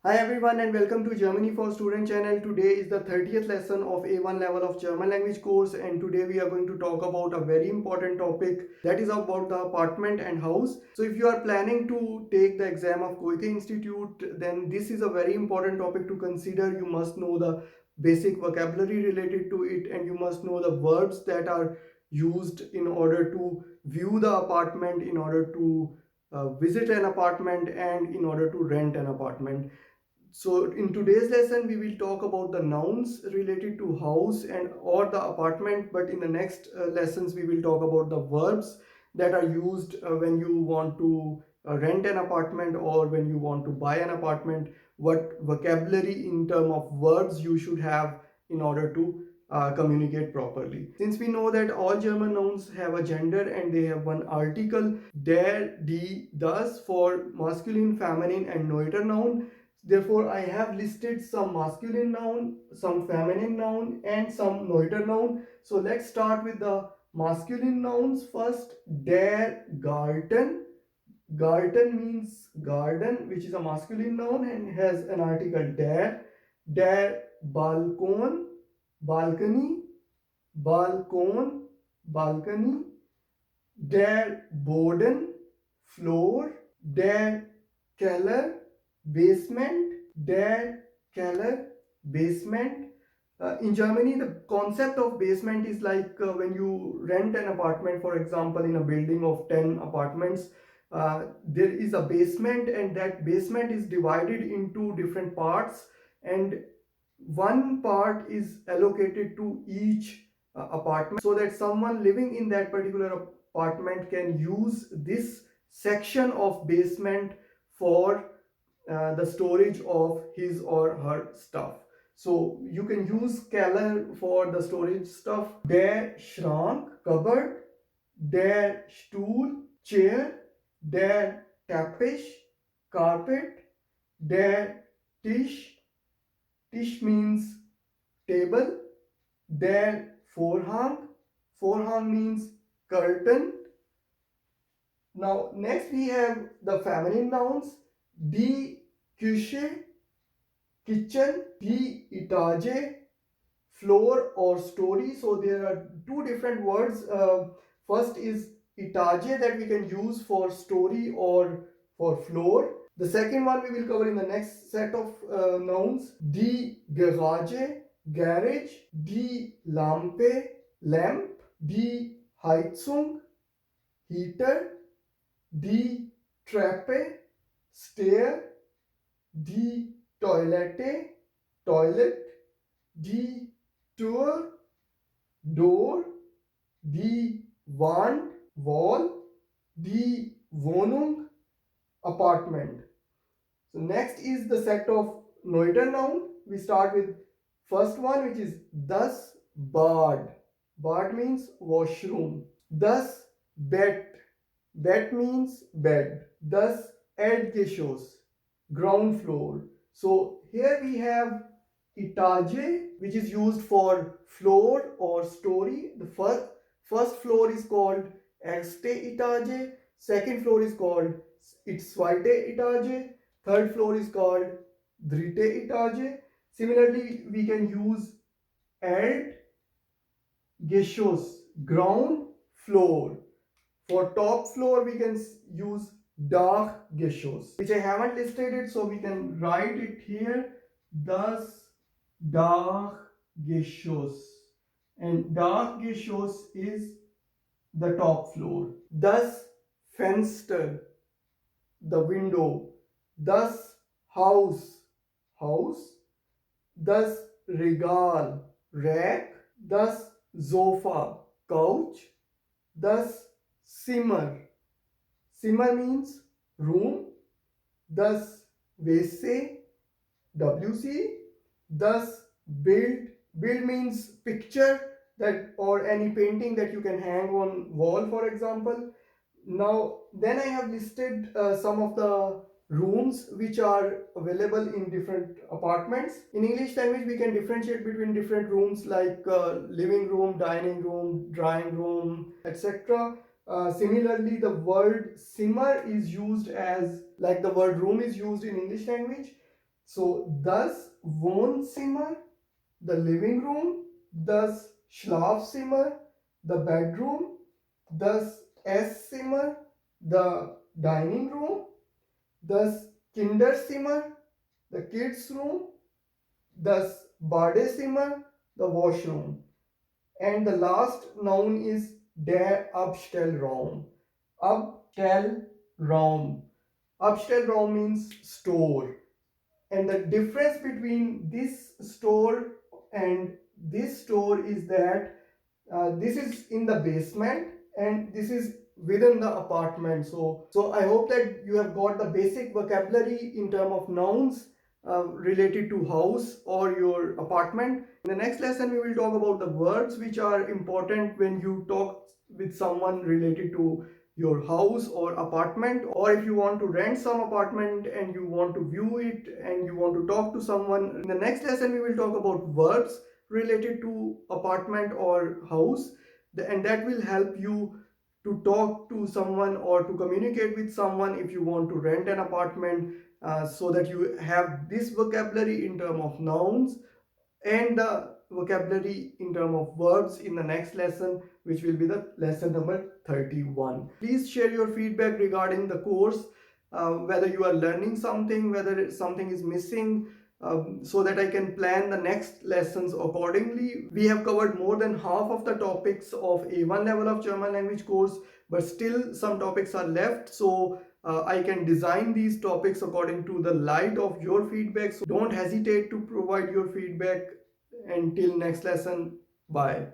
Hi everyone and welcome to Germany for Student channel. Today is the 30th lesson of A1 level of German language course, and today we are going to talk about a very important topic, that is about the apartment and house. So if you are planning to take the exam of Goethe Institute, then this is a very important topic to consider. You must know the basic vocabulary related to it, and you must know the verbs that are used in order to view the apartment, in order to visit an apartment, and in order to rent an apartment. So in today's lesson, we will talk about the nouns related to house and or the apartment. But in the next lessons, we will talk about the verbs that are used when you want to rent an apartment or when you want to buy an apartment. What vocabulary in term of verbs you should have in order to communicate properly. Since we know that all German nouns have a gender and they have one article, der, die, das for masculine, feminine, and neuter noun. Therefore, I have listed some masculine noun, some feminine noun, and some neuter noun. So let's start with the masculine nouns first. Der Garten. Garten means garden, which is a masculine noun and has an article der. Der Balkon, balcony, balkon, balcony. Der Boden, floor. Der Keller, basement. Der Keller, basement. In Germany, the concept of basement is like when you rent an apartment, for example, in a building of 10 apartments, there is a basement, and that basement is divided into different parts, and one part is allocated to each apartment, so that someone living in that particular apartment can use this section of basement for the storage of his or her stuff. So you can use Keller for the storage stuff. Der Schrank, cupboard. Der Stuhl, chair. Der Teppich, carpet. Der Tisch, Tisch means table. Der Vorhang, Vorhang means curtain. Now next we have the feminine nouns. Die Küche, kitchen. Die Etage, floor or story. So there are two different words. First is etage, that we can use for story or for floor. The second one we will cover in the next set of nouns. Die Garage, garage. Die Lampe, lamp. Die Heizung, heater. Die Treppe, stair. Die Toilette, toilet. Die Tür, door. Die Wand, wall. Die Wohnung, apartment. So next is the set of neuter noun. We start with first one, which is das Bad. Bad means washroom. Das Bett. Bett means bed. Das Erdgeschoss, ground floor. So here we have etage, which is used for floor or story. The first floor is called erste Etage. Second floor is called zweite Etage. Third floor is called dritte Etage. Similarly, we can use Erdgeschoss, ground floor. For top floor, we can use Dachgeschoss, which I haven't listed it, so we can write it here. Das Dachgeschoss. And Dachgeschoss is the top floor. Das Fenster, the window. Das Haus, house. Das Regal, rack. Das Sofa, couch. Das Zimmer, Zimmer means room. Das WC, WC. Das Bild, Bild means picture, that or any painting that you can hang on wall, for example. Now then I have listed some of the rooms which are available in different apartments. In English language, we can differentiate between different rooms like living room, dining room, drawing room, etc. Similarly, the word Zimmer is used as like the word room is used in English language. So das Wohnzimmer, the living room, das Schlafzimmer, the bedroom, das Esszimmer, the dining room, das Kinderzimmer, the kids room, das Badezimmer, the washroom. And the last noun is der Abstellraum. Abstellraum. Abstellraum means store. And the difference between this store and this store is that this is in the basement and this is within the apartment. So I hope that you have got the basic vocabulary in terms of nouns related to house or your apartment. In the next lesson we will talk about the verbs which are important when you talk with someone related to your house or apartment, or if you want to rent some apartment and you want to view it and you want to talk to someone. In the next lesson we will talk about verbs related to apartment or house, and that will help you to talk to someone or to communicate with someone if you want to rent an apartment, so that you have this vocabulary in terms of nouns and the vocabulary in terms of verbs in the next lesson, which will be the lesson number 31. Please share your feedback regarding the course, whether you are learning something, whether something is missing, so that I can plan the next lessons accordingly. We have covered more than half of the topics of A1 level of German language course, but still some topics are left. So I can design these topics according to the light of your feedback. So don't hesitate to provide your feedback. Until next lesson, bye.